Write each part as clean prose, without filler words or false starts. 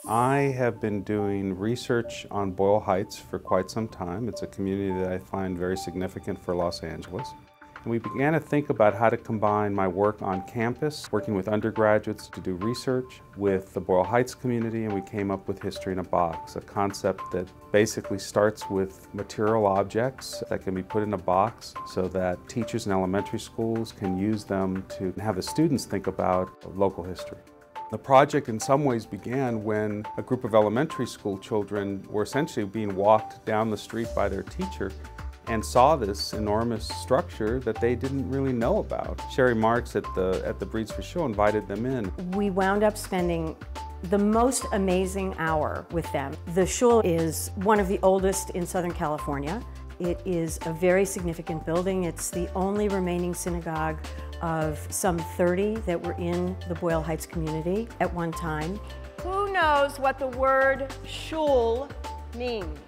I have been doing research on Boyle Heights for quite some time. It's a community that I find very significant for Los Angeles. And we began to think about how to combine my work on campus, working with undergraduates to do research, with the Boyle Heights community, and we came up with History in a Box, a concept that basically starts with material objects that can be put in a box so that teachers in elementary schools can use them to have the students think about local history. The project in some ways began when a group of elementary school children were essentially being walked down the street by their teacher and saw this enormous structure that they didn't really know about. Sherry Marks at the Breed Street Shul invited them in. We wound up spending the most amazing hour with them. The shul is one of the oldest in Southern California. It is a very significant building. It's the only remaining synagogue of some 30 that were in the Boyle Heights community at one time. Who knows what the word shul means?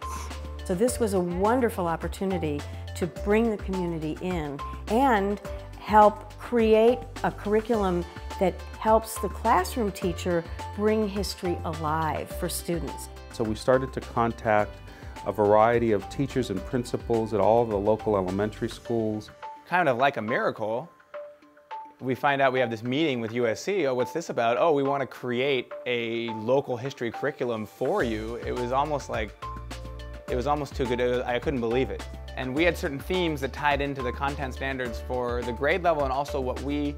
So this was a wonderful opportunity to bring the community in and help create a curriculum that helps the classroom teacher bring history alive for students. So we started to contact a variety of teachers and principals at all the local elementary schools. Kind of like a miracle, we find out we have this meeting with USC. Oh, what's this about? Oh, we want to create a local history curriculum for you. It was almost too good. I couldn't believe it. And we had certain themes that tied into the content standards for the grade level and also what we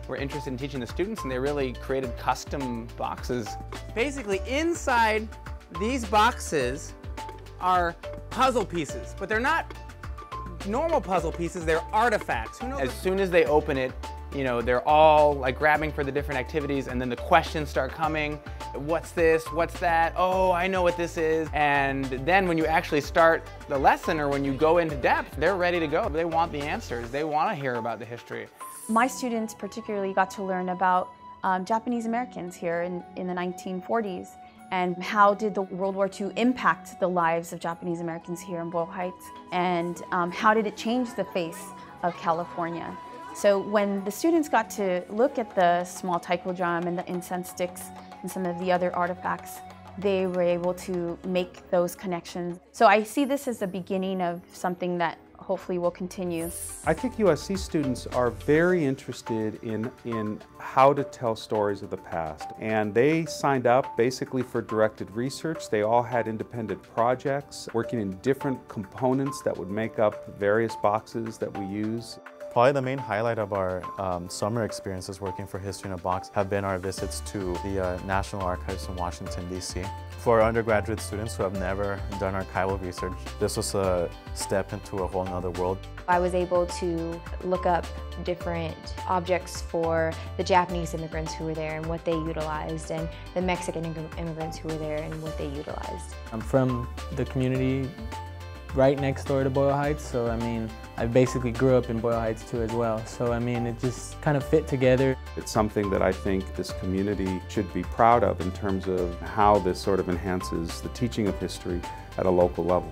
were interested in teaching the students, and they really created custom boxes. Basically, inside these boxes are puzzle pieces, but they're not normal puzzle pieces, they're artifacts. As soon as they open it, you know, they're all like grabbing for the different activities, and then the questions start coming. What's this? What's that? Oh, I know what this is. And then when you actually start the lesson or when you go into depth, they're ready to go. They want the answers. They want to hear about the history. My students particularly got to learn about Japanese Americans here in the 1940s, and how did the World War II impact the lives of Japanese Americans here in Boyle Heights, and how did it change the face of California. So when the students got to look at the small taiko drum and the incense sticks and some of the other artifacts, they were able to make those connections. So I see this as the beginning of something that hopefully will continue. I think USC students are very interested in how to tell stories of the past, and they signed up basically for directed research. They all had independent projects working in different components that would make up various boxes that we use. Probably the main highlight of our summer experiences working for History in a Box have been our visits to the National Archives in Washington, D.C. For undergraduate students who have never done archival research, this was a step into a whole nother world. I was able to look up different objects for the Japanese immigrants who were there and what they utilized, and the Mexican immigrants who were there and what they utilized. I'm from the community right next door to Boyle Heights, so I mean, I basically grew up in Boyle Heights too as well, so I mean, it just kind of fit together. It's something that I think this community should be proud of in terms of how this sort of enhances the teaching of history at a local level.